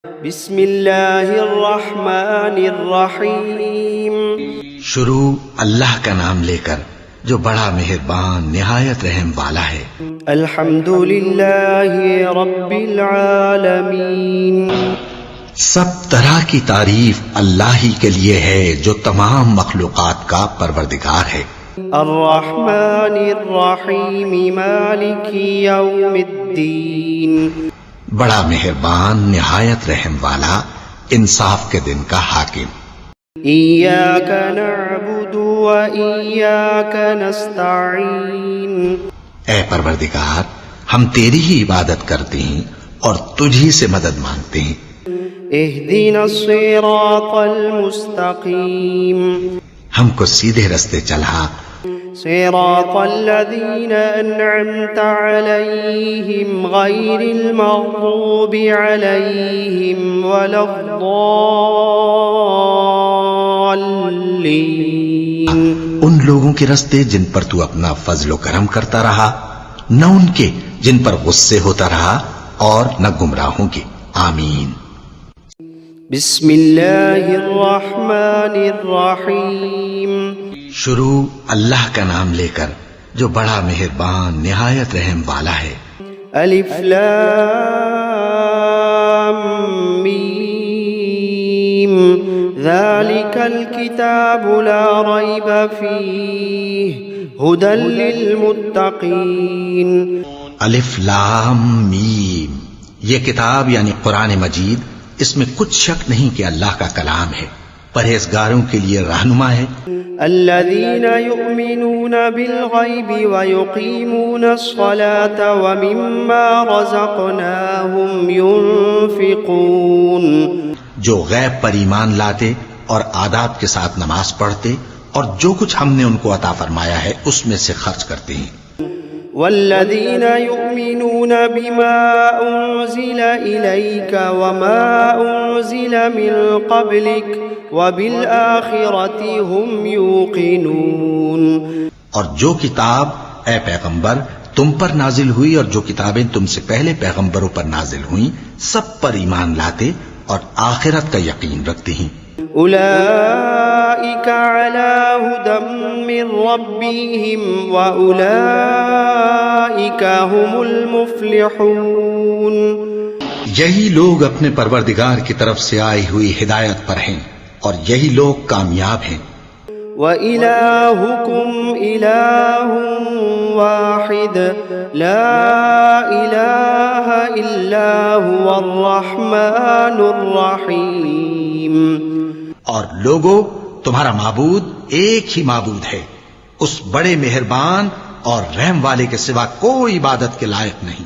بسم اللہ الرحمن الرحیم۔ شروع اللہ کا نام لے کر جو بڑا مہربان نہایت رحم والا ہے۔ الحمد للہ رب العالمین۔ سب طرح کی تعریف اللہ ہی کے لیے ہے جو تمام مخلوقات کا پروردگار ہے۔ الرحمن الرحیم مالک یوم الدین۔ بڑا مہربان نہایت رحم والا انصاف کے دن کا حاکم۔ ایاک نعبد و ایاک نستعین۔ اے پروردگار، ہم تیری ہی عبادت کرتے ہیں اور تجھی سے مدد مانگتے ہیں۔ اہدنا الصراط المستقیم۔ ہم کو سیدھے رستے چلا۔ صراط الذین انعمت علیہم غیر المغضوب علیہم ولا الضالین۔ ان لوگوں کے رستے جن پر تو اپنا فضل و کرم کرتا رہا، نہ ان کے جن پر غصے ہوتا رہا، اور نہ گمراہوں کے۔ آمین۔ بسم اللہ الرحمن الرحیم۔ شروع اللہ کا نام لے کر جو بڑا مہربان نہایت رحم والا ہے۔ الف لام میم ذالک الکتاب لا ریب فیہ ھدی للمتقین۔ الف لام میم، یہ کتاب یعنی قرآن مجید، اس میں کچھ شک نہیں کہ اللہ کا کلام ہے، پرہیزگاروں کے لیے رہنما ہے۔ الذین یؤمنون بالغیب ویقیمون الصلاة ومما رزقناہم ینفقون۔ جو غیب پر ایمان لاتے اور آداب کے ساتھ نماز پڑھتے اور جو کچھ ہم نے ان کو عطا فرمایا ہے اس میں سے خرچ کرتے ہیں۔ والذین یؤمنون بما انزل الیک وما انزل من قبلک وبالآخرۃ هم یوقنون۔ اور جو کتاب اے پیغمبر تم پر نازل ہوئی اور جو کتابیں تم سے پہلے پیغمبروں پر نازل ہوئیں سب پر ایمان لاتے اور آخرت کا یقین رکھتے ہیں۔ اولئک علی ھدی من ربہم واولئک هم المفلحون۔ یہی لوگ اپنے پروردگار کی طرف سے آئی ہوئی ہدایت پر ہیں اور یہی لوگ کامیاب ہیں۔ وَإِلَٰهُكُمْ إِلَٰهٌ وَاحِدٌ لَا إِلَٰهَ إِلَّا هُوَ الرَّحْمَٰنُ الرَّحِيمُ۔ اور لوگو، تمہارا معبود ایک ہی معبود ہے، اس بڑے مہربان اور رحم والے کے سوا کوئی عبادت کے لائق نہیں۔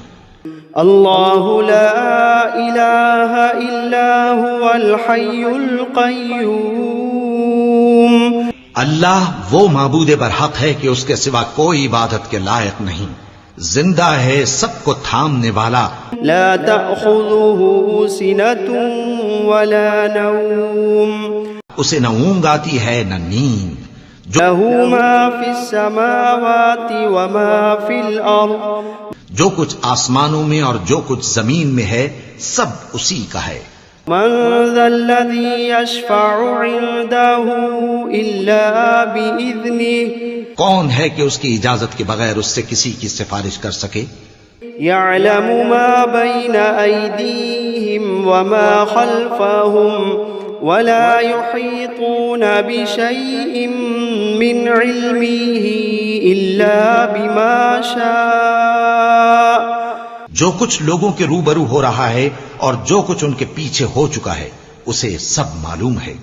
اللہ لا الہ الا هو الحی القیوم۔ اللہ وہ معبود برحق ہے کہ اس کے سوا کوئی عبادت کے لائق نہیں، زندہ ہے، سب کو تھامنے والا۔ لا تأخذه سنة ولا نوم۔ اسے نہ اونگ آتی ہے نہ نیند۔ له ما في السماوات وما في الأرض۔ جو کچھ آسمانوں میں اور جو کچھ زمین میں ہے سب اسی کا ہے۔ من ذا الذي يشفع عنده إلا بإذنه۔ کون ہے کہ اس کی اجازت کے بغیر اس سے کسی کی سفارش کر سکے؟ يعلم ما بين أيديهم وما خلفهم ولا يحيطون بشيء من علمه إلا بما شاء۔ جو کچھ لوگوں کے روبرو ہو رہا ہے اور جو کچھ ان کے پیچھے ہو چکا ہے اسے سب معلوم ہے،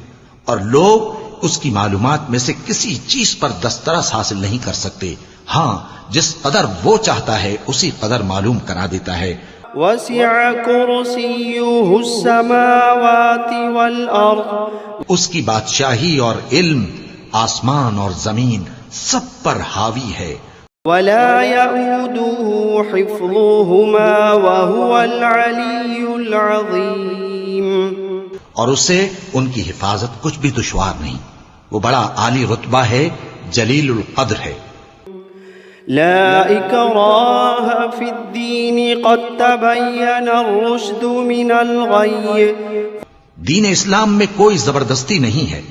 اور لوگ اس کی معلومات میں سے کسی چیز پر دسترس حاصل نہیں کر سکتے، ہاں جس قدر وہ چاہتا ہے اسی قدر معلوم کرا دیتا ہے۔ وسع کرسیہ السماوات والارض۔ اس کی بادشاہی اور علم آسمان اور زمین سب پر حاوی ہے۔ ولا يؤوده حفظهما وهو العلی العظیم۔ اور اسے ان کی حفاظت کچھ بھی دشوار نہیں، وہ بڑا عالی رتبہ ہے، جلیل القدر ہے۔ لا إكراه في الدين قد تبين الرشد من الغي دین اسلام میں کوئی زبردستی نہیں ہے،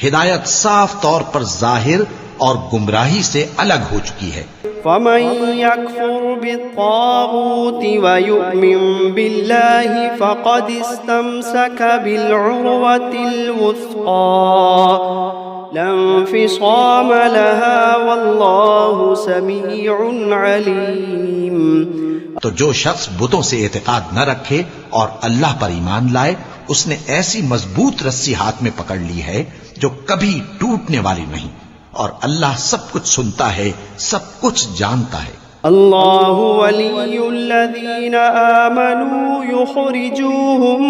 ہدایت صاف طور پر ظاہر اور گمراہی سے الگ ہو چکی ہے۔ فمن يكفر بالطاغوت ويؤمن بالله فقد استمسك بالعروة الوثقى لا انفصام لها والله سميع عليم۔ تو جو شخص بتوں سے اعتقاد نہ رکھے اور اللہ پر ایمان لائے، اس نے ایسی مضبوط رسی ہاتھ میں پکڑ لی ہے جو کبھی ٹوٹنے والی نہیں، اور اللہ سب کچھ سنتا ہے، سب کچھ جانتا ہے۔ اللہ ولی الذین آمنوا یخرجوہم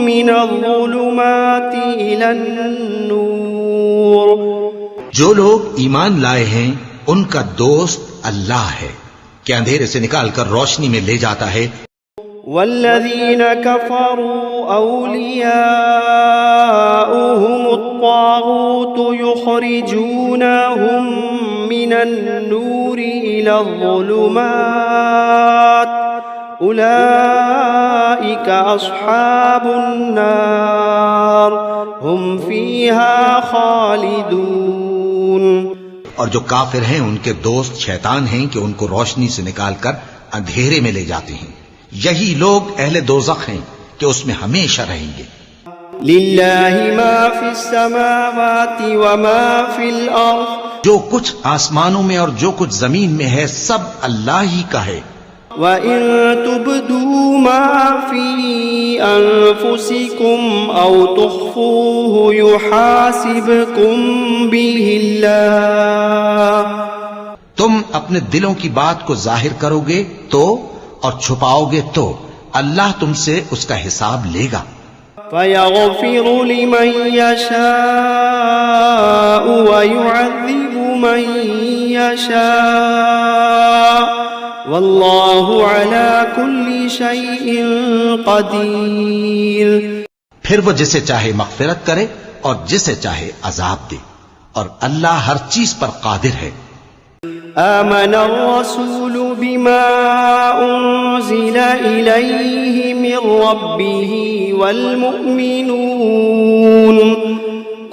من الظلمات الی النور۔ جو لوگ ایمان لائے ہیں ان کا دوست اللہ ہے کہ اندھیرے سے نکال کر روشنی میں لے جاتا ہے۔ والذین کفروا اولیاؤہم الطاغوت یخرجونہم من النور الى الظلمات اولئک اصحاب النار ہم فیہا خالدون۔ اور جو کافر ہیں ان کے دوست شیطان ہیں کہ ان کو روشنی سے نکال کر اندھیرے میں لے جاتے ہیں، یہی لوگ اہل دوزخ ہیں کہ اس میں ہمیشہ رہیں گے۔ للہ ما فی السماوات وما فی الارض، جو کچھ آسمانوں میں اور جو کچھ زمین میں ہے سب اللہ ہی کا ہے۔ وَإِن تُبْدُوا مَا فِي أَنفُسِكُمْ أَوْ تُخْفُوهُ يُحَاسِبْكُم بِهِ اللَّهُ۔ تم اپنے دلوں کی بات کو ظاہر کرو گے تو اور چھپاؤ گے تو اللہ تم سے اس کا حساب لے گا۔ فَيَغْفِرُ لِمَن يَشَاءُ وَيُعَذِّبُ مَن يَشَاءُ واللہ علی کل شیء قدیر۔ پھر وہ جسے چاہے مغفرت کرے اور جسے چاہے عذاب دے، اور اللہ ہر چیز پر قادر ہے۔ آمن الرسول بما انزل الیہ من ربہ والمؤمنون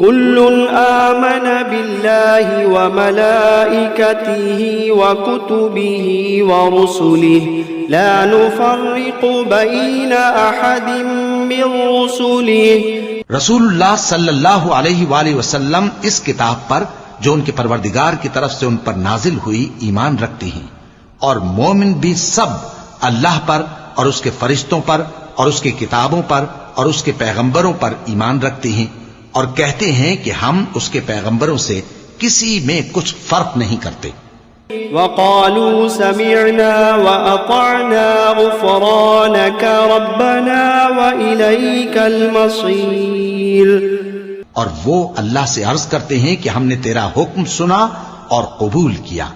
كل آمن بالله وملائكته وكتبه ورسله لا نفرق بين أحد من رسله۔ رسول اللہ صلی اللہ علیہ وآلہ وسلم اس کتاب پر جو ان کے پروردگار کی طرف سے ان پر نازل ہوئی ایمان رکھتے ہیں، اور مومن بھی سب اللہ پر اور اس کے فرشتوں پر اور اس کی کتابوں پر اور اس کے پیغمبروں پر ایمان رکھتے ہیں، اور کہتے ہیں کہ ہم اس کے پیغمبروں سے کسی میں کچھ فرق نہیں کرتے۔ وقالوا سمعنا وأطعنا غفرانك ربنا وإليك المصير۔ اور وہ اللہ سے عرض کرتے ہیں کہ ہم نے تیرا حکم سنا اور قبول کیا،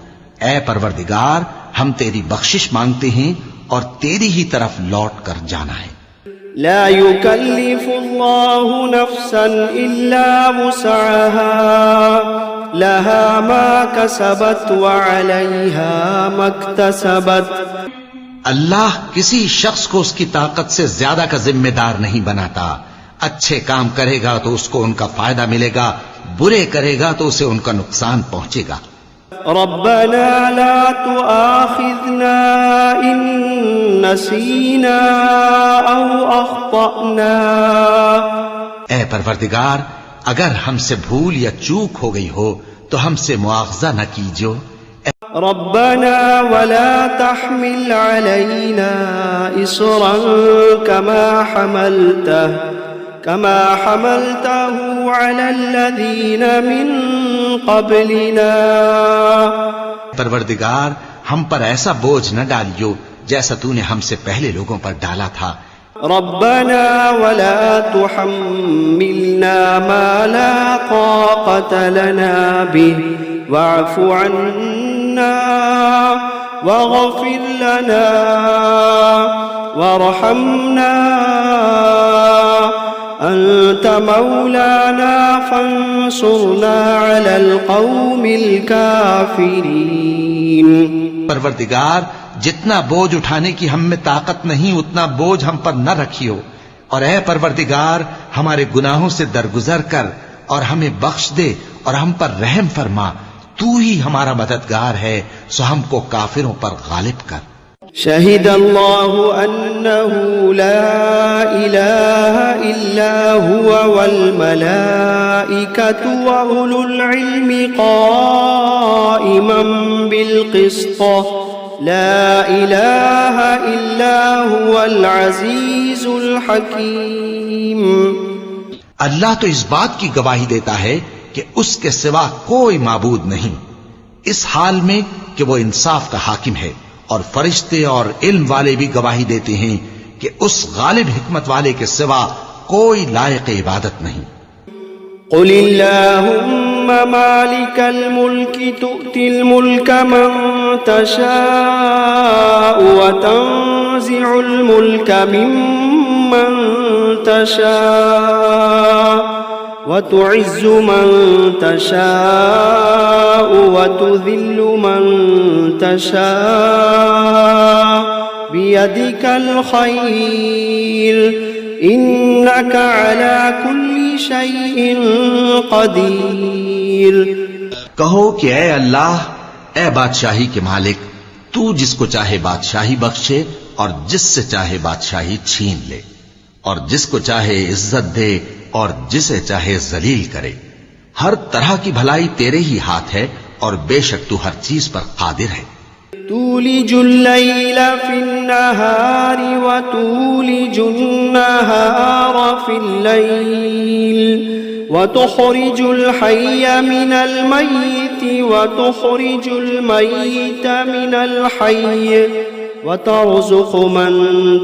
اے پروردگار ہم تیری بخشش مانگتے ہیں اور تیری ہی طرف لوٹ کر جانا ہے۔ لا يكلف الله نفسا إلا وسعها لها ما كسبت وعليها ما اكتسبت۔ اللہ کسی شخص کو اس کی طاقت سے زیادہ کا ذمہ دار نہیں بناتا، اچھے کام کرے گا تو اس کو ان کا فائدہ ملے گا، برے کرے گا تو اسے ان کا نقصان پہنچے گا۔ ربنا لا تؤاخذنا إن نسينا أو أخطأنا۔ اے پروردگار اگر ہم سے بھول یا چوک ہو گئی ہو تو ہم سے مواخذہ نہ کیجو۔ ربنا ولا تحمل علينا إصرا كما حملته على الذين من قبلنا۔ پروردگار ہم پر ایسا بوجھ نہ ڈالیو جیسا تو نے ہم سے پہلے لوگوں پر ڈالا تھا۔ ربنا ولا تحملنا ما لا طاقة لنا به واعف عنا واغفر لنا وارحمنا أنت مولانا فانصرنا على القوم الكافرين. پروردگار جتنا بوجھ اٹھانے کی ہم میں طاقت نہیں اتنا بوجھ ہم پر نہ رکھیو، اور اے پروردگار ہمارے گناہوں سے درگزر کر اور ہمیں بخش دے اور ہم پر رحم فرما، تو ہی ہمارا مددگار ہے، سو ہم کو کافروں پر غالب کر. شهد الله أنه لا إله إلا هو والملائكة وأولو العلم قائما بالقسط لا إله إلا هو العزيز الحكيم. اللہ تو اس بات کی گواہی دیتا ہے کہ اس کے سوا کوئی معبود نہیں، اس حال میں کہ وہ انصاف کا حاکم ہے، اور فرشتے اور علم والے بھی گواہی دیتے ہیں کہ اس غالب حکمت والے کے سوا کوئی لائق عبادت نہیں. قل اللهم مالك الملك تؤتي الملك من تشاء وتنزع الملك ممن تشاء وتعز من تشاء وتذل من تشاء بيدك الخير إنك على كل شيء قدير. کہو کہ اے اللہ، اے بادشاہی کے مالک، تو جس کو چاہے بادشاہی بخشے اور جس سے چاہے بادشاہی چھین لے، اور جس کو چاہے عزت دے اور جسے چاہے ذلیل کرے. ہر طرح کی بھلائی تیرے ہی ہاتھ ہے اور بے شک تو ہر چیز پر قادر ہے. تولج الليل في النهار وتولج النهار في الليل وتخرج الحي من الميت وتخرج الميت من الحي وترزق من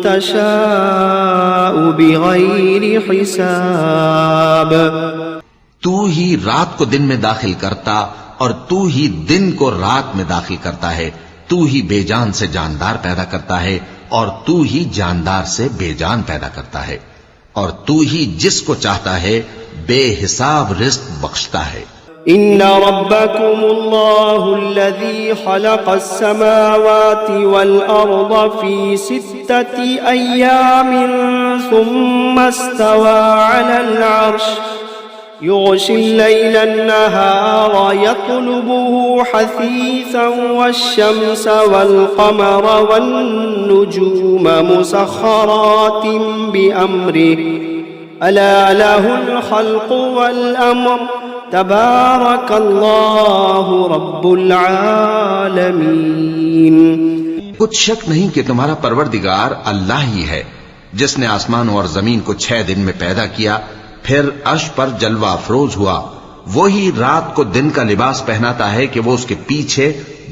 تشاء بغير حساب. تو ہی رات کو دن میں داخل کرتا اور تو ہی دن کو رات میں داخل کرتا ہے. تو ہی بے جان سے جاندار پیدا کرتا ہے اور تو ہی جاندار سے بے جان پیدا کرتا ہے، اور تو ہی جس کو چاہتا ہے بے حساب رزق بخشتا ہے. ان ربكم الله الذي خلق السماوات والارض في 6 ايام ثم استوى على العرش يغشي الليل النهار يطلبه حثيثا والشمس والقمر والنجوم مسخرات بأمره ألا له الخلق والأمر تبارك الله رب العالمين. کچھ شک نہیں کہ تمہارا پروردگار اللہ ہی ہے جس نے آسمانوں اور زمین کو 6 دن میں پیدا کیا، پھر عرش پر جلوہ افروز ہوا. وہی رات کو دن کا لباس پہناتا ہے کہ وہ اس کے پیچھے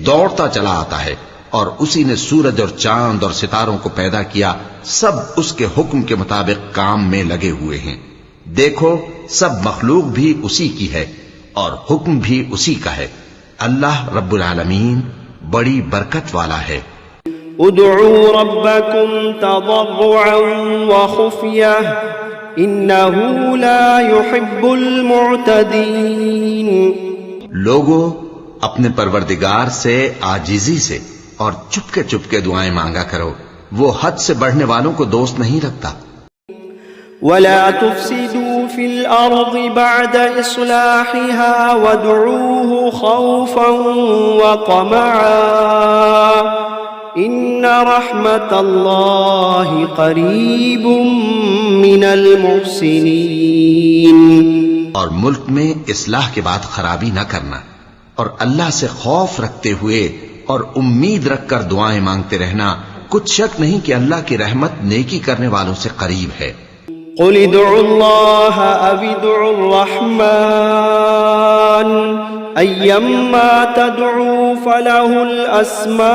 دوڑتا چلا آتا ہے، اور اسی نے سورج اور چاند اور ستاروں کو پیدا کیا، سب اس کے حکم کے مطابق کام میں لگے ہوئے ہیں. دیکھو سب مخلوق بھی اسی کی ہے اور حکم بھی اسی کا ہے. اللہ رب العالمین بڑی برکت والا ہے. ادعوا ربكم تضرعا وخفية انه لا يحب المعتدين. لوگو اپنے پروردگار سے عاجزی سے اور چپکے چپکے دعائیں مانگا کرو، وہ حد سے بڑھنے والوں کو دوست نہیں رکھتا. ولا تفسدوا في الأرض بعد إصلاحها وادعوه خوفا وطمعا إن رحمة الله قريب من المحسنين. اور ملک میں اصلاح کے بعد خرابی نہ کرنا، اور اللہ سے خوف رکھتے ہوئے اور امید رکھ کر دعائیں مانگتے رہنا. کچھ شک نہیں کہ اللہ کی رحمت نیکی کرنے والوں سے قریب ہے. قل ادعوا الله أو ادعوا الرحمن أيما تدعوا فله الأسماء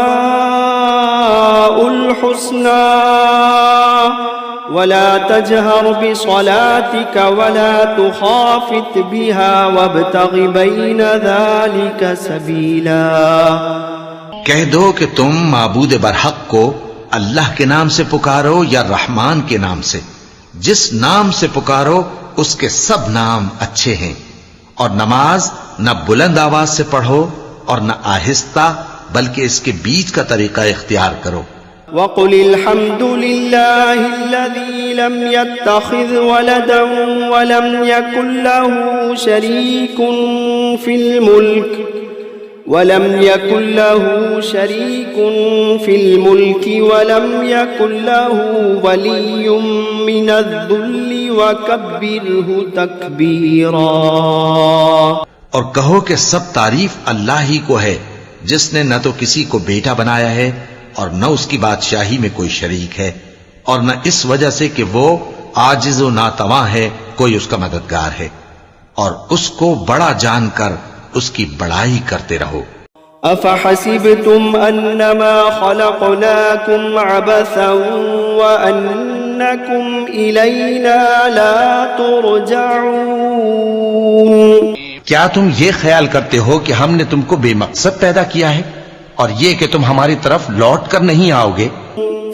الحسنى ولا تجهر بصلاتك ولا تخافت بها وابتغ بين ذلك سبيلا. کہہ دو کہ تم معبود برحق کو اللہ کے نام سے پکارو یا رحمان کے نام سے، جس نام سے پکارو اس کے سب نام اچھے ہیں، اور نماز نہ بلند آواز سے پڑھو اور نہ آہستہ، بلکہ اس کے بیچ کا طریقہ اختیار کرو۔ وقل الحمد لله الذي لم يتخذ ولدا ولم يكن له شريك في الملك ولم يكن له ولي من الذل وكبره تكبيرا۔ اور کہو کہ سب تعریف اللہ ہی کو ہے، جس نے نہ تو کسی کو بیٹا بنایا ہے اور نہ اس کی بادشاہی میں کوئی شریک ہے، اور نہ اس وجہ سے کہ وہ عاجز و ناتواں ہے کوئی اس کا مددگار ہے، اور اس کو بڑا جان کر اس کی بڑائی کرتے رہو۔ افحسبتم انما خلقناكم عبثا وانكم الینا لا ترجعون؟ کیا تم یہ خیال کرتے ہو کہ ہم نے تم کو بے مقصد پیدا کیا ہے اور یہ کہ تم ہماری طرف لوٹ کر نہیں آؤ گے؟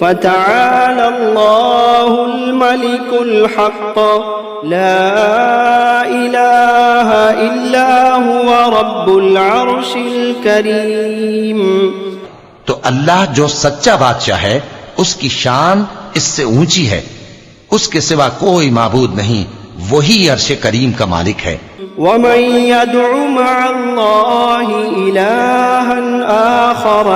فتعالى الله الملك الحق لا إله إلا هو رب العرش الكريم۔ تو اللہ جو سچا بادشاہ ہے اس کی شان اس سے اونچی ہے، اس کے سوا کوئی معبود نہیں، وہی عرش کریم کا مالک ہے۔ ومن يدع مع الله إلها آخر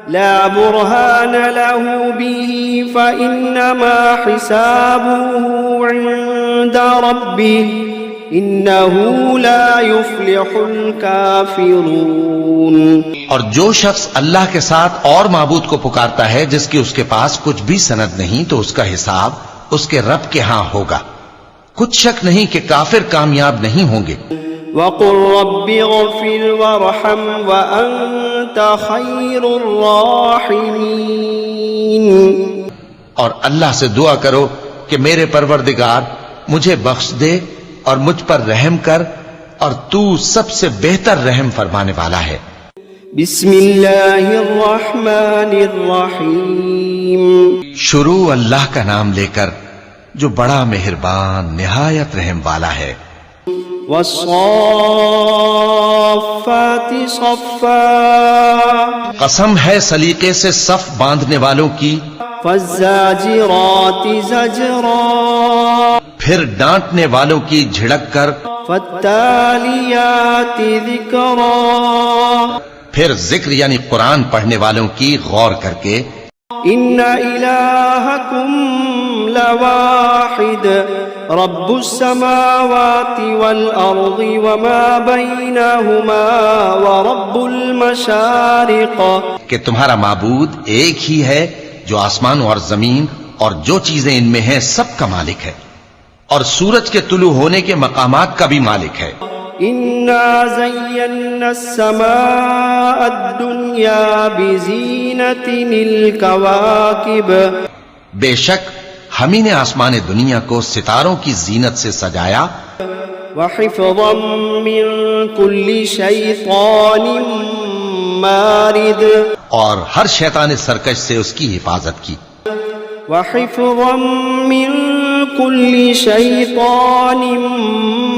لا برهان له به فإنما حسابه عند ربه إنه لا يفلح الكافرون۔ اور جو شخص اللہ کے ساتھ اور معبود کو پکارتا ہے جس کی اس کے پاس کچھ بھی سند نہیں، تو اس کا حساب اس کے رب کے ہاں ہوگا، کچھ شک نہیں کہ کافر کامیاب نہیں ہوں گے۔ وَقُلْ رَبِّ اغْفِرْ وَارْحَمْ وَأَنْتَ خَيْرُ الرَّاحِمِينَ۔ اور اللہ سے دعا کرو کہ میرے پروردگار مجھے بخش دے اور مجھ پر رحم کر، اور تو سب سے بہتر رحم فرمانے والا ہے۔ بسم اللہ الرحمن الرحیم۔ شروع اللہ کا نام لے کر جو بڑا مہربان نہایت رحم والا ہے۔ والصافات صفا، قسم ہے سلیقے سے صف باندھنے والوں کی، فالزاجرات زجرا، پھر ڈانٹنے والوں کی جھڑک کر، فالتالیات ذکرا، پھر ذکر یعنی قرآن پڑھنے والوں کی غور کر کے، ان الہکم لواحد رب السماوات والارض وما بینہما ورب المشارق، کہ تمہارا معبود ایک ہی ہے جو آسمان اور زمین اور جو چیزیں ان میں ہیں سب کا مالک ہے، اور سورج کے طلوع ہونے کے مقامات کا بھی مالک ہے۔ انا زینا السماء الدنیا بزینت الکواکب، بے شک ہم ہی نے آسمان دنیا کو ستاروں کی زینت سے سجایا، وحفظا من کل شیطان مارد، اور ہر شیطان سرکش سے اس کی حفاظت کی، وحفظا من کل شیطان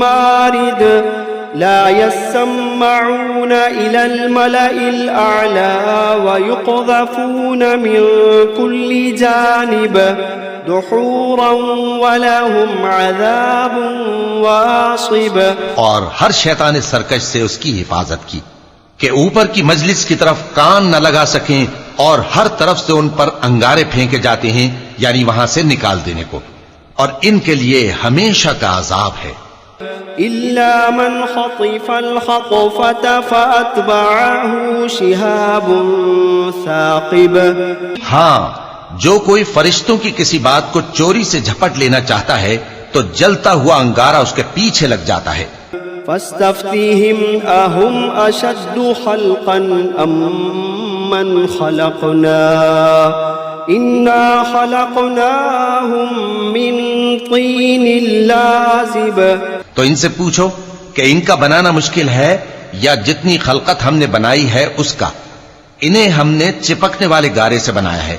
مارد، لا يسمعون إلى الملأ الأعلى ويقذفون من كل جانب دحورا ولهم عذاب واصب، اور ہر شیطان سرکش سے اس کی حفاظت کی کہ اوپر کی مجلس کی طرف کان نہ لگا سکیں، اور ہر طرف سے ان پر انگارے پھینکے جاتے ہیں، یعنی وہاں سے نکال دینے کو، اور ان کے لیے ہمیشہ کا عذاب ہے۔ إلا من خطف الخطفة فأتبعه شهاب ثاقب، ہاں جو کوئی فرشتوں کی کسی بات کو چوری سے جھپٹ لینا چاہتا ہے تو جلتا ہوا انگارہ اس کے پیچھے لگ جاتا ہے۔ فاستفتهم أهم أشد خلقا أم من خلقنا إنا خلقناهم من طين لازب، تو ان سے پوچھو کہ ان کا بنانا مشکل ہے یا جتنی خلقت ہم نے بنائی ہے اس کا، انہیں ہم نے چپکنے والے گارے سے بنایا ہے۔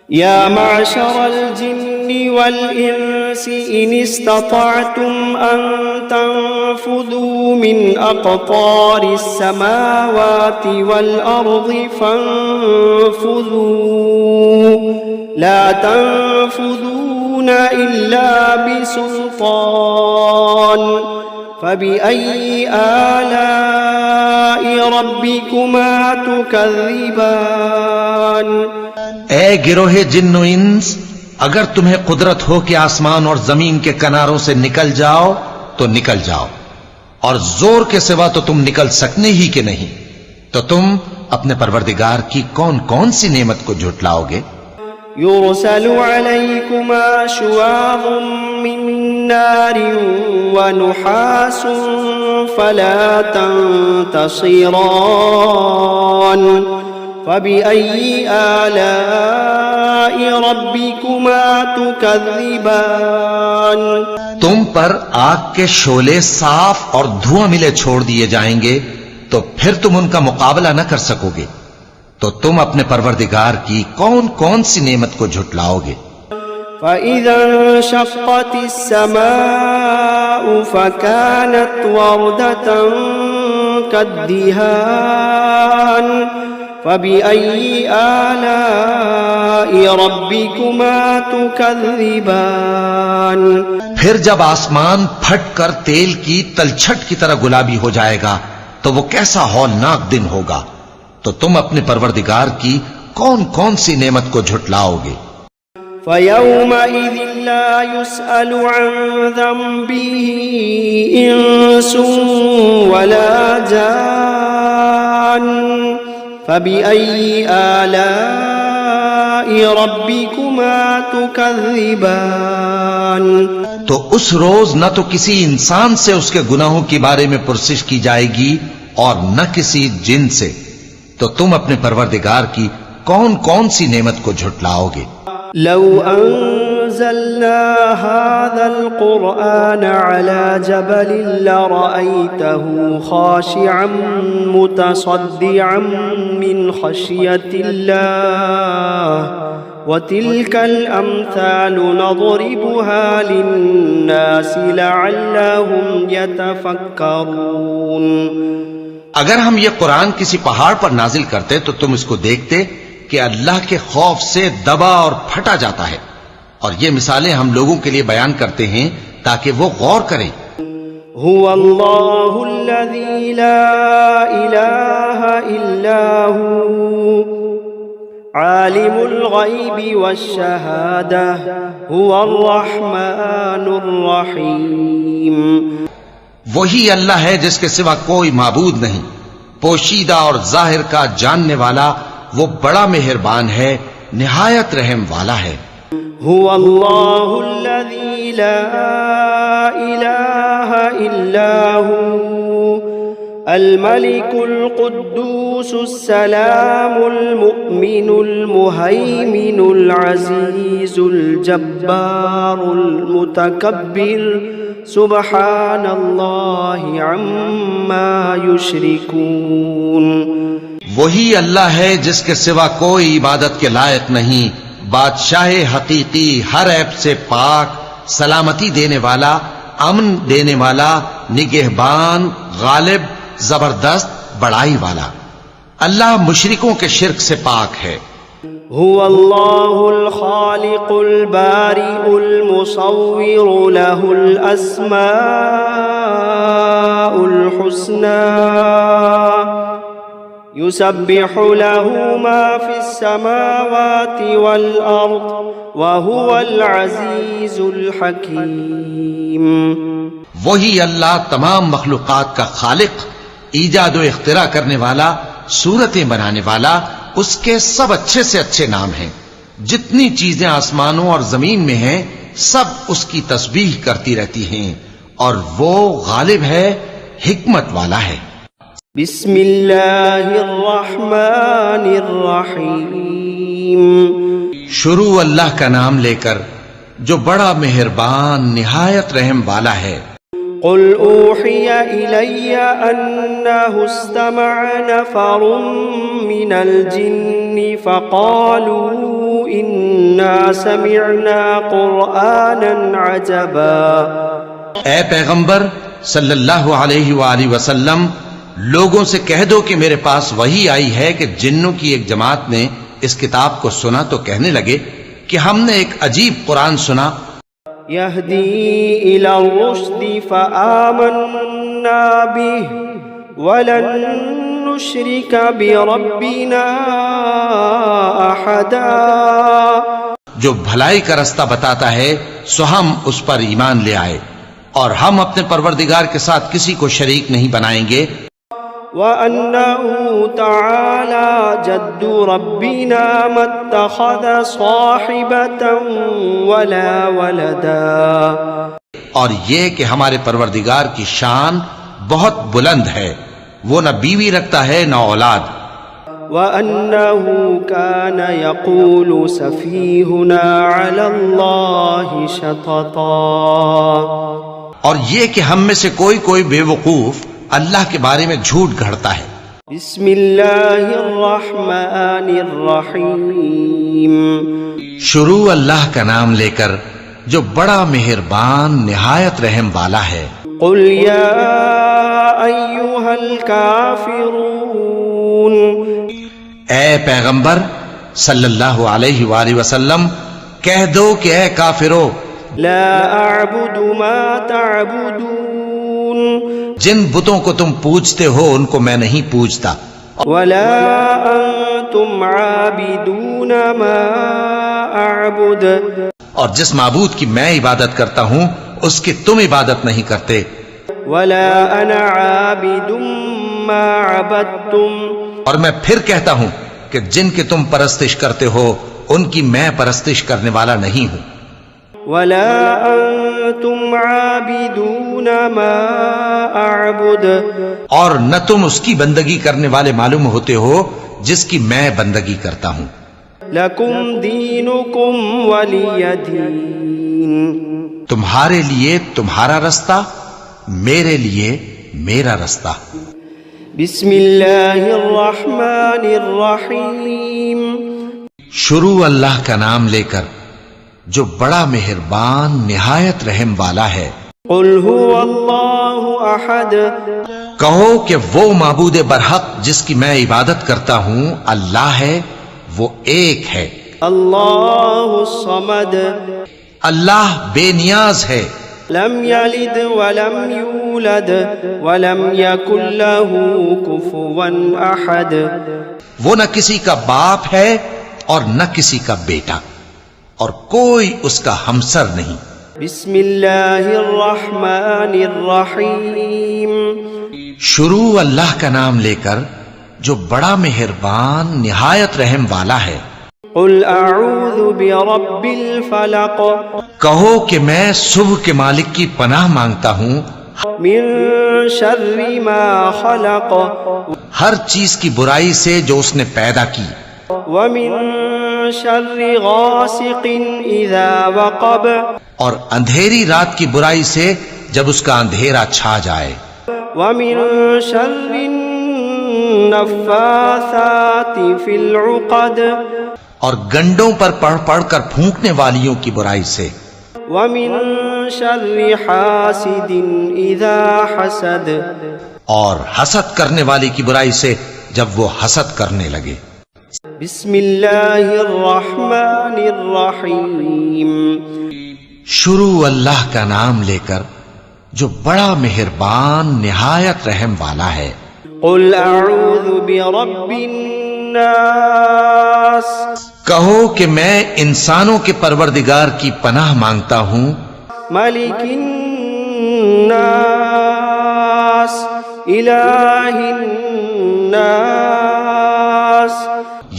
يا معشر الجن والإنس إن استطعتم أن تنفذوا من أقطار السماوات والأرض فانفذوا لا تنفذون إلا بسلطان فبأي آلاء ربكما تكذبان اے گروہ جن و انس، اگر تمہیں قدرت ہو کہ آسمان اور زمین کے کناروں سے نکل جاؤ تو نکل جاؤ، اور زور کے سوا تو تم نکل سکنے ہی کہ نہیں، تو تم اپنے پروردگار کی کون کون سی نعمت کو جھٹلاؤ گے؟ يرسل عليكما شواظ من نار ونحاس فلا تنتصران فبأي آلاء ربكما تكذبان تم پر آگ کے شعلے صاف اور دھواں ملے چھوڑ دیے جائیں گے تو پھر تم ان کا مقابلہ نہ کر سکو گے، تو تم اپنے پروردگار کی کون کون سی نعمت کو جھٹلاؤ گے؟ فَإِذَا انشَقَّتِ السَّمَاءُ فَكَانَتْ وَرْدَةً كَالدِّهَانِ فَبِأَيِّ آلَاءِ رَبِّكُمَا تُكَذِّبَانِ پھر جب آسمان پھٹ کر تیل کی تلچھٹ کی طرح گلابی ہو جائے گا تو وہ کیسا ہولناک دن ہوگا، تو تم اپنے پروردگار کی کون کون سی نعمت کو جھٹلاؤ گے؟ فَيَوْمَئِذٍ لَا يُسْأَلُ عَنْ ذَنبِهِ إِنسٌ وَلَا جَانٌّ فَبِأَيِّ آلَاءِ رَبِّكُمَا تُكَذِّبَانِ تو اس روز نہ تو کسی انسان سے اس کے گناہوں کے بارے میں پرسش کی جائے گی اور نہ کسی جن سے، تو تم اپنے پروردگار کی کون کون سی نعمت کو جھٹلاؤ گے؟ لو انزلنا هذا القرآن على جبل لرأيته خاشعا متصدعا من خشية الله وتلك الأمثال نضربها للناس لعلهم يتفكرون اگر ہم یہ قرآن کسی پہاڑ پر نازل کرتے تو تم اس کو دیکھتے کہ اللہ کے خوف سے دبا اور پھٹا جاتا ہے، اور یہ مثالیں ہم لوگوں کے لیے بیان کرتے ہیں تاکہ وہ غور کریں۔ هو اللہ الذی لا الہ الا هو عالم الغیب والشہادہ هو الرحمن الرحیم۔ وہی اللہ ہے جس کے سوا کوئی معبود نہیں، پوشیدہ اور ظاہر کا جاننے والا، وہ بڑا مہربان ہے، نہایت رحم والا ہے۔ هو اللہ الذی لا الہ الا هو الملك القدوس السلام المؤمن المهيمن العزيز الجبار المتكبر سبحان اللہ عما یشرکون۔ وہی اللہ ہے جس کے سوا کوئی عبادت کے لائق نہیں، بادشاہ حقیقی، ہر عیب سے پاک، سلامتی دینے والا، امن دینے والا، نگہبان، غالب، زبردست، بڑائی والا۔ اللہ مشرکوں کے شرک سے پاک ہے۔ هو اللہ الخالق البارئ المصور له الاسماء الحسنى يسبح له ما في السماوات والأرض وهو العزيز الحكيم۔ وہی اللہ تمام مخلوقات کا خالق، ایجاد و اختراع کرنے والا، صورتیں بنانے والا، اس کے سب اچھے سے اچھے نام ہیں۔ جتنی چیزیں آسمانوں اور زمین میں ہیں سب اس کی تسبیح کرتی رہتی ہیں، اور وہ غالب ہے، حکمت والا ہے۔ بسم اللہ الرحمن الرحیم۔ شروع اللہ کا نام لے کر جو بڑا مہربان، نہایت رحم والا ہے۔ قل أوحي إلي أنه استمع نفر من الجن فقالوا إنا سمعنا قرآنا عجبا۔ اے پیغمبر صلی اللہ علیہ وآلہ وسلم، لوگوں سے کہہ دو کہ میرے پاس وحی آئی ہے کہ جنوں کی ایک جماعت نے اس کتاب کو سنا تو کہنے لگے کہ ہم نے ایک عجیب قرآن سنا، يهدي إلى الرشد فآمنا به ولن نشرك بربنا أحدا۔ جو بھلائی کا رستہ بتاتا ہے سو ہم اس پر ایمان لے آئے اور ہم اپنے پروردگار کے ساتھ کسی کو شریک نہیں بنائیں گے۔ وأنه تعالى جد ربنا ما اتخذ صاحبة ولا ولدا۔ اور یہ کہ ہمارے پروردگار کی شان بہت بلند ہے، وہ نہ بیوی رکھتا ہے نہ اولاد۔ وأنه كان يقول سفيهنا على الله شططا۔ اور یہ کہ ہم میں سے کوئی بے وقوف اللہ کے بارے میں جھوٹ گھڑتا ہے۔ بسم اللہ الرحمن الرحیم۔ شروع اللہ کا نام لے کر جو بڑا مہربان نہایت رحم والا ہے۔ قل یا ایھا الکافرون، اے پیغمبر صلی اللہ علیہ وآلہ وسلم کہہ دو کہ اے کافرو، لا اعبد ما تعبدون، جن بتوں کو تم پوجتے ہو ان کو میں نہیں پوجتا، ولا انتم عابدون ما اعبد، اور جس معبود کی میں عبادت کرتا ہوں اس کی تم عبادت نہیں کرتے، ولا انا عابد ما عبدتم، اور میں پھر کہتا ہوں کہ جن کی تم پرستش کرتے ہو ان کی میں پرستش کرنے والا نہیں ہوں، ولا انتم عابدون ما اعبد، اور نہ تم اس کی بندگی کرنے والے معلوم ہوتے ہو جس کی میں بندگی کرتا ہوں۔ لکم دینکم ولی دین، تمہارے لیے تمہارا رستہ، میرے لیے میرا رستہ۔ بسم اللہ الرحمن الرحیم۔ شروع اللہ کا نام لے کر جو بڑا مہربان نہایت رحم والا ہے۔ قل هو اللہ احد، کہو کہ وہ معبود برحق جس کی میں عبادت کرتا ہوں اللہ ہے، وہ ایک ہے۔ اللہ الصمد، اللہ بے نیاز ہے، لم یلد ولم یولد ولم یکن له کفوا احد، وہ نہ کسی کا باپ ہے اور نہ کسی کا بیٹا، اور کوئی اس کا ہمسر نہیں۔ بسم اللہ الرحمن الرحیم۔ شروع اللہ کا نام لے کر جو بڑا مہربان نہایت رحم والا ہے۔ قل اعوذ برب الفلق، کہو کہ میں صبح کے مالک کی پناہ مانگتا ہوں من شر ما خلق، ہر چیز کی برائی سے جو اس نے پیدا کی، ومن شر غاسق اذا وقب، اور اندھیری رات کی برائی سے جب اس کا اندھیرا چھا جائے، ومن شر النفاثات فی العقد، اور گنڈوں پر پڑھ پڑھ کر پھونکنے والیوں کی برائی سے، ومن شر حاسد اذا حسد، اور حسد کرنے والی کی برائی سے جب وہ حسد کرنے لگے۔ بسم اللہ الرحمن الرحیم۔ شروع اللہ کا نام لے کر جو بڑا مہربان نہایت رحم والا ہے۔ قل اعوذ برب الناس، کہو کہ میں انسانوں کے پروردگار کی پناہ مانگتا ہوں، ملک الناس، الہ الناس،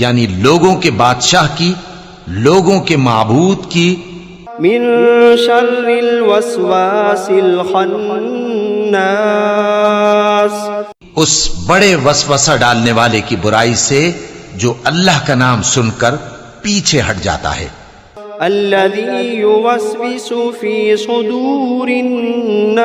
یعنی لوگوں کے بادشاہ کی، لوگوں کے معبود کی، من شر الوسواس الخناس، اس بڑے وسوسہ ڈالنے والے کی برائی سے جو اللہ کا نام سن کر پیچھے ہٹ جاتا ہے۔ الذي يوسوس في صدور الناس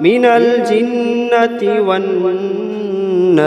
من الجنة والناس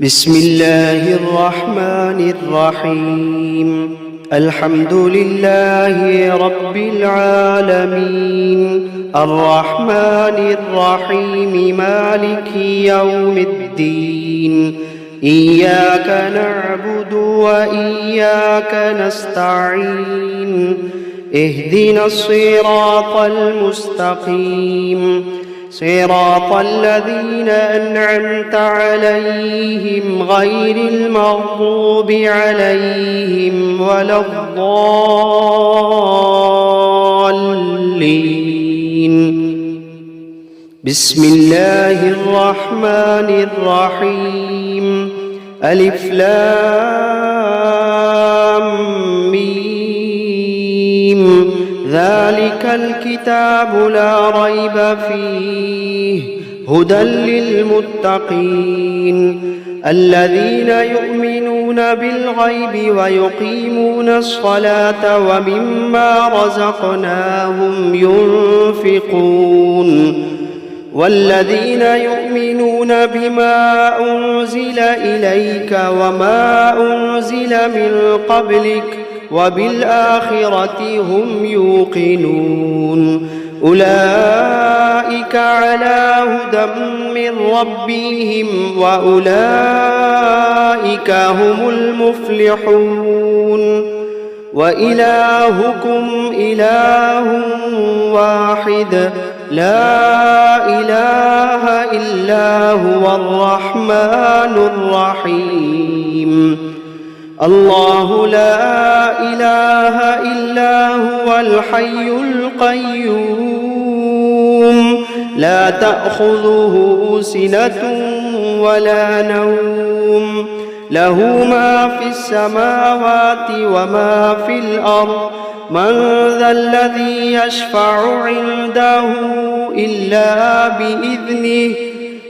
بسم الله الرحمن الرحيم الحمد لله رب العالمين الرحمن الرحيم مالك يوم الدين إياك نعبد وإياك نستعين اهدنا الصراط المستقيم صراط الذين أنعمت عليهم غير المغضوب عليهم ولا الضالين بسم الله الرحمن الرحيم ألف لام ميم ذلك الكتاب لا ريب فيه هدى للمتقين الذين يؤمنون بالغيب ويقيمون الصلاة ومما رزقناهم ينفقون والذين يؤمنون بما أنزل إليك وما أنزل من قبلك وبالآخرة هم يوقنون أولئك على هدى من ربهم وأولئك هم المفلحون وإلهكم إله واحد لا إله إلا هو الرحمن الرحيم الله لا إله إلا هو الحي القيوم لا تأخذه سنة ولا نوم له ما في السماوات وما في الأرض من ذا الذي يشفع عنده إلا بإذنه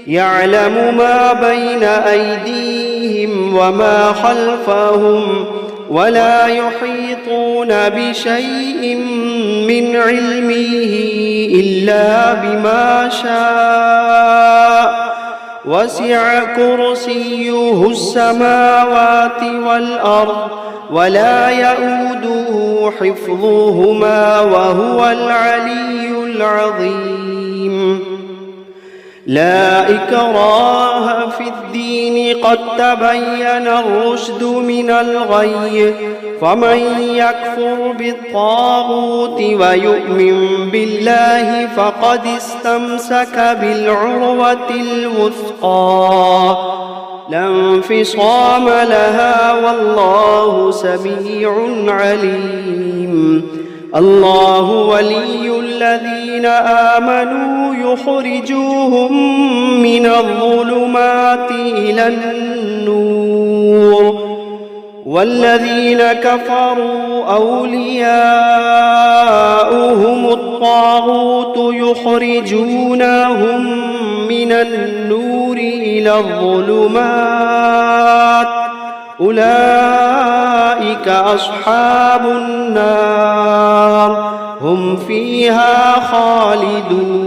يعلم ما بين أيديهم وما خلفهم ولا يحيطون بشيء من علمه إلا بما شاء وسع كرسيه السماوات والأرض ولا يؤوده حفظهما وهو العلي العظيم لا إكراه في الدين قد تبين الرشد من الغي فمن يكفر بالطاغوت ويؤمن بالله فقد استمسك بالعروة الوثقى لا انفصام لها والله سميع عليم الله ولي الذين آمنوا يخرجوهم من الظلمات إلى النور والذين كفروا أولياؤهم الطاغوت يخرجونهم من النور إلى الظلمات أولئك أصحاب النار هم فيها خالدون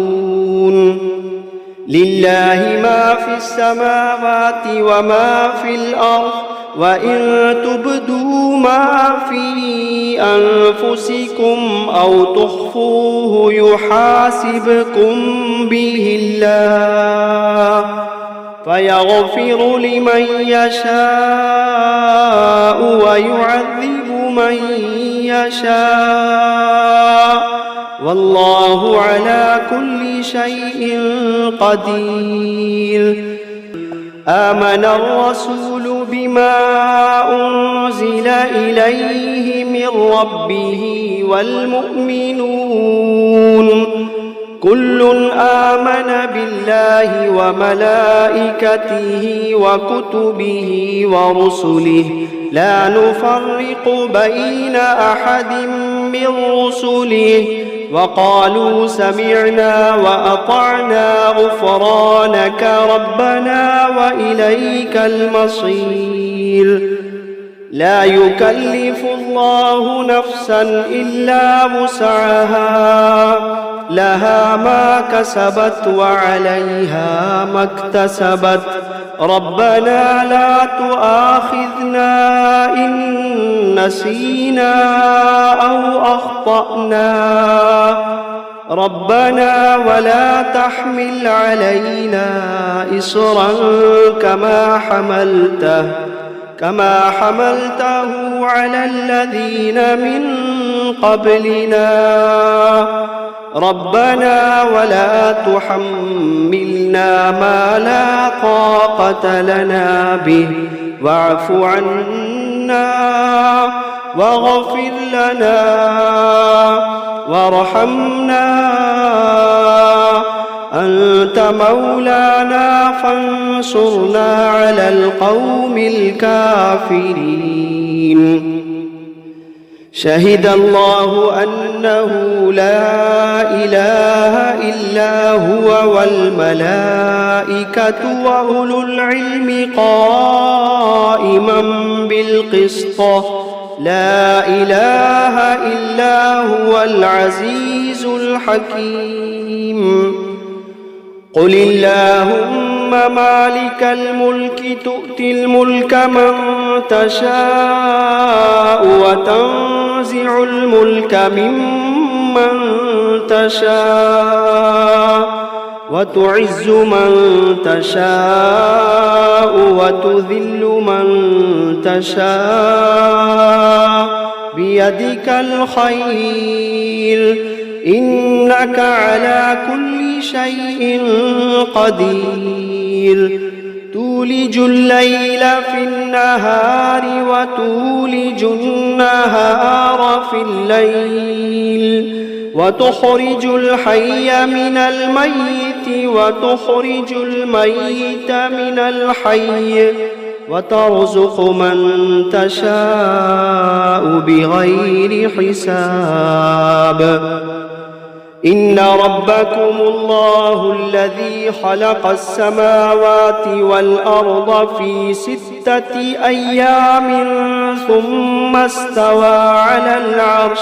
لله ما في السماوات وما في الأرض وإن تبدوا ما في أنفسكم أو تخفوه يحاسبكم به الله فيغفر لمن يشاء ويعذب من يشاء والله على كل شيء قدير آمن الرسول بما أنزل إليه من ربه والمؤمنون كل آمن بالله وملائكته وكتبه ورسله لا نفرق بين أحد من رسله وقالوا سمعنا وأطعنا غفرانك ربنا وإليك المصير لا يكلف الله نفسا إلا وسعها لها ما كسبت وعليها ما اكتسبت ربنا لا تؤاخذنا إن نسينا أو أخطأنا ربنا ولا تحمل علينا إصرا كما حملته على الذين من قبلنا ربنا ولا تحملنا ما لا طاقة لنا به واعف عنا واغفر لنا وارحمنا أنت مولانا فانصرنا على القوم الكافرين شهد الله أنه لا إله إلا هو والملائكة وأولو العلم قائما بالقسط لا إله إلا هو العزيز الحكيم قل اللهم مالك الملك تؤتي الملك من تشاء وتنزع الملك ممن تشاء وتعز من تشاء وتذل من تشاء بيدك الخير إنك على كل شيء قدير تولج الليل في النهار وتولج النهار في الليل وتخرج الحي من الميت وتخرج الميت من الحي وترزق من تشاء بغير حساب إن ربكم الله الذي خلق السماوات والأرض في 6 أيام ثم استوى على العرش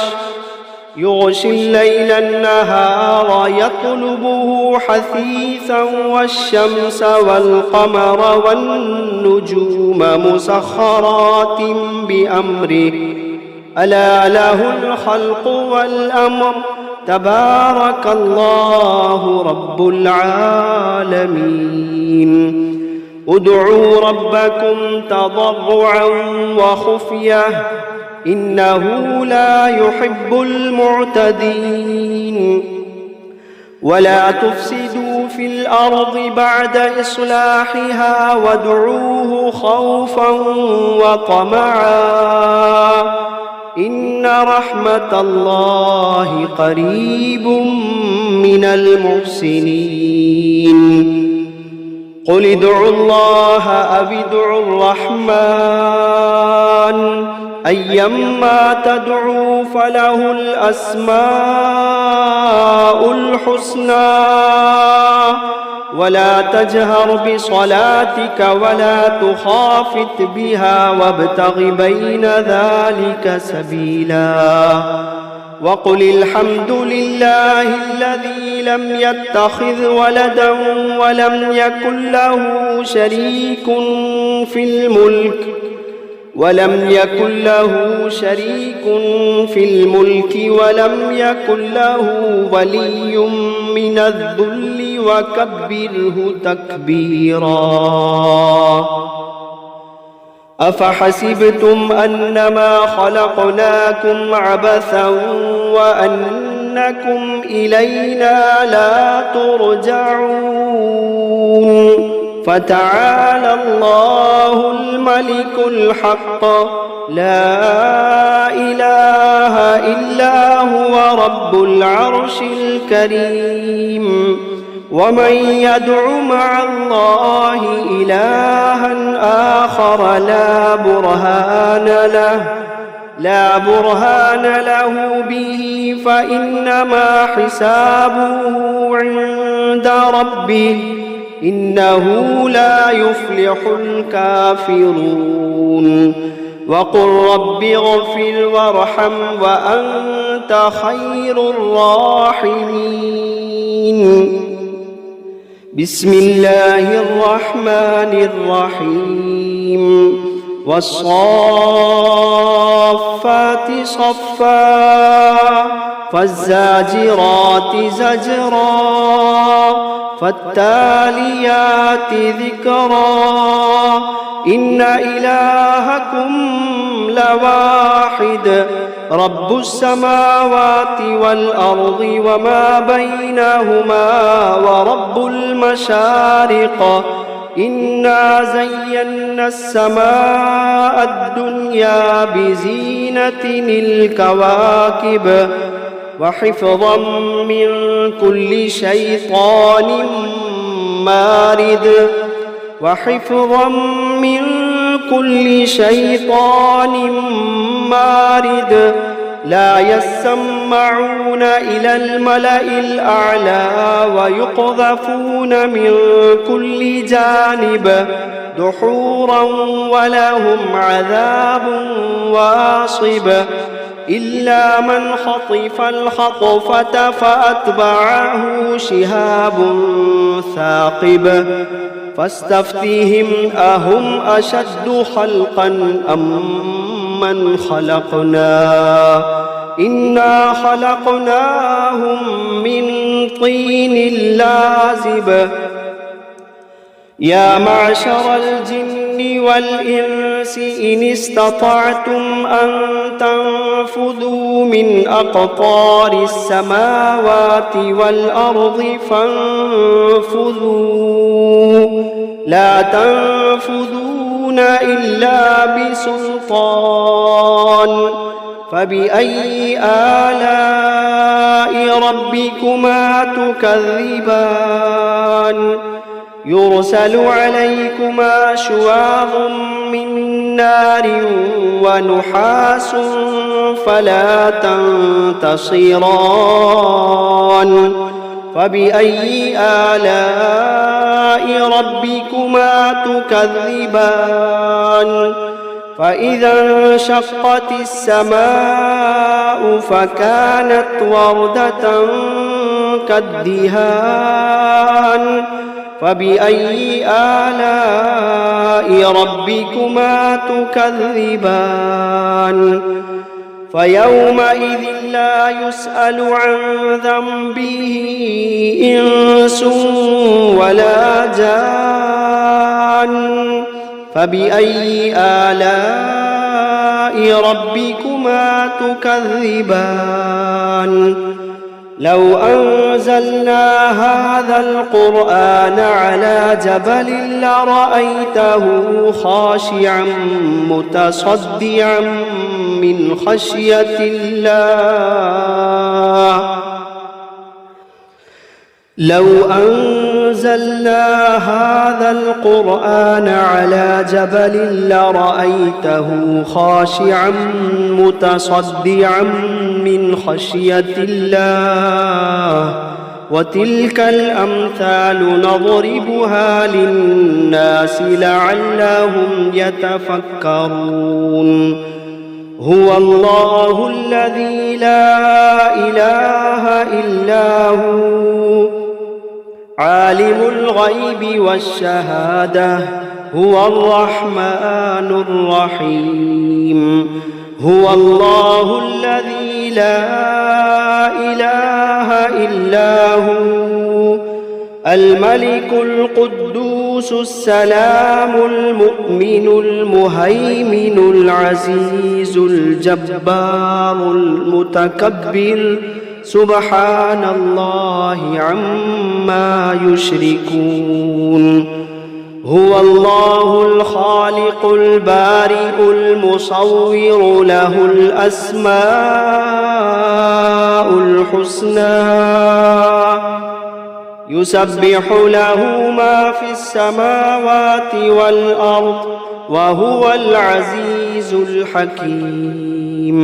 يغشي الليل النهار يطلبه حثيثا والشمس والقمر والنجوم مسخرات بأمره ألا له الخلق والأمر تبارك الله رب العالمين ادعوا ربكم تضرعا وخفية إنه لا يحب المعتدين ولا تفسدوا في الأرض بعد إصلاحها وادعوه خوفا وطمعا إن رحمة الله قريب من المحسنين قل ادعوا الله أو ادعوا الرحمن أيما تدعوا فله الأسماء الحسنى ولا تجهر بصلاتك ولا تخافت بها وابتغ بين ذلك سبيلا وقل الحمد لله الذي لم يتخذ ولدا ولم يكن له شريك في الملك ولم يكن له ولي من الذل وكبره تكبيرا أفحسبتم أنما خلقناكم عبثا وأنكم إلينا لا ترجعون فتعالى الله الملك الحق لا إله إلا هو رب العرش الكريم ومن يدع مع الله إلها آخر لا برهان له لا برهان له به فإنما حسابه عند ربه إنه لا يفلح الكافرون وقل رب اغفر وارحم وأنت خير الراحمين بسم الله الرحمن الرحيم والصافات صفا فالزاجرات زجرا فالتاليات ذكرا إن إلهكم لواحد رب السماوات والأرض وما بينهما ورب المشارق إنا زينا السماء الدنيا بزينة الكواكب وحفظا من كل شيطان مارد وحفظا من كل شيطان مارد لا يسمعون إلى الملأ الأعلى ويقذفون من كل جانب دحورا ولهم عذاب واصب إلا من خطف الخطفة فأتبعه شهاب ثاقب فاستفتهم أهم أشد خلقا أم من خلقنا إنا خلقناهم من طين لازب يا معشر الجن والإنس إن استطعتم أن تنفذوا من أقطار السماوات والأرض فانفذوا لا تنفذون إلا بسلطان فبأي آلاء ربكما تكذبان يرسل عليكما شواظ من نار ونحاس فلا تنتصران فبأي آلاء ربكما تكذبان فإذا انشقت السماء فكانت وردة كالدهان فبأي آلاء ربكما تكذبان فيومئذ لا يسأل عن ذنبه إنس ولا جان فبأي آلاء ربكما تكذبان لو أنزلنا هذا القرآن على جبل لرأيته خاشعا متصدعا من خشية الله لو أنزلنا هذا القرآن على جبل لرأيته خاشعا متصدعا من خشية الله وتلك الأمثال نضربها للناس لعلهم يتفكرون هو الله الذي لا إله إلا هو عالم الغيب والشهادة هو الرحمن الرحيم هو الله الذي لا إله إلا هو الملك القدوس السلام المؤمن المهيمن العزيز الجبار المتكبر سبحان الله عما يشركون هو الله الخالق البارئ المصور له الأسماء الحسنى يسبح له ما في السماوات والأرض وهو العزيز الحكيم.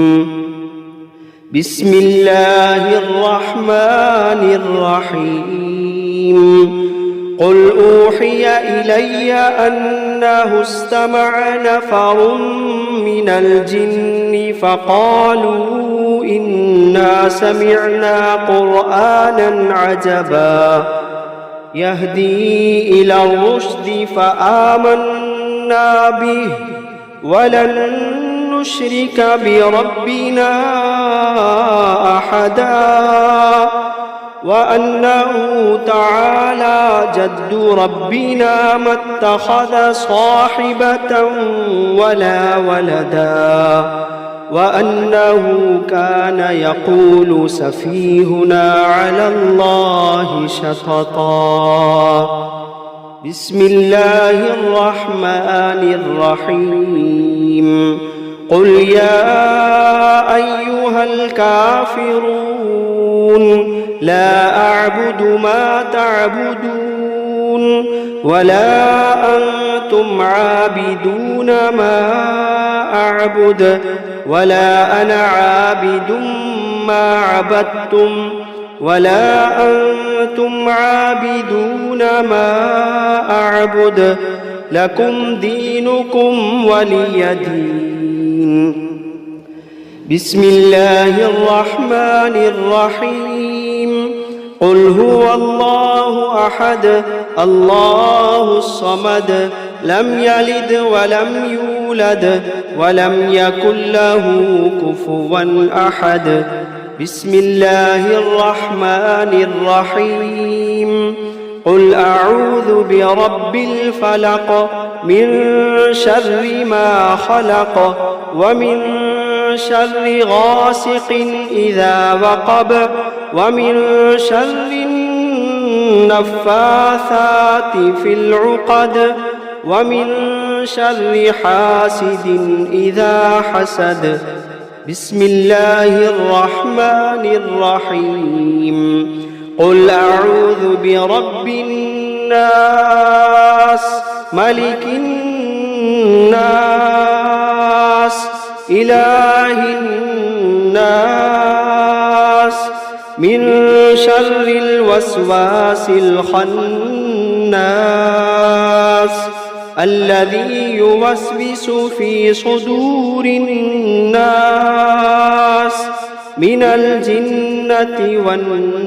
بسم الله الرحمن الرحيم. قل أوحي إلي أنه استمع نفر من الجن فقالوا إنا سمعنا قرآنا عجبا يهدي إلى الرشد فآمنا به ولن نشرك بربنا أحدا وأنه تعالى جد ربنا ما اتخذ صاحبة ولا ولدا وأنه كان يقول سفيهنا على الله شططا. بسم الله الرحمن الرحيم. قل يا أيها الكافرون لا أعبد ما تعبدون ولا أنتم عابدون ما أعبد ولا أنا عابد ما عبدتم ولا أنتم عابدون ما أعبد لكم دينكم ولي دين. بسم الله الرحمن الرحيم. قل هو الله أحد الله الصمد لم يلد ولم يولد ولم يكن له كفوا أحد. بسم الله الرحمن الرحيم. قل أعوذ برب الفلق من شر ما خلق ومن شر غاسق إذا وقب ومن شر النفاثات في العقد ومن شر حاسد إذا حسد. بسم الله الرحمن الرحيم. قل أعوذ برب الناس ملك الناس إله الناس من شر الوسواس الخناس الذي يوسوس في صدور الناس من الجنة والناس.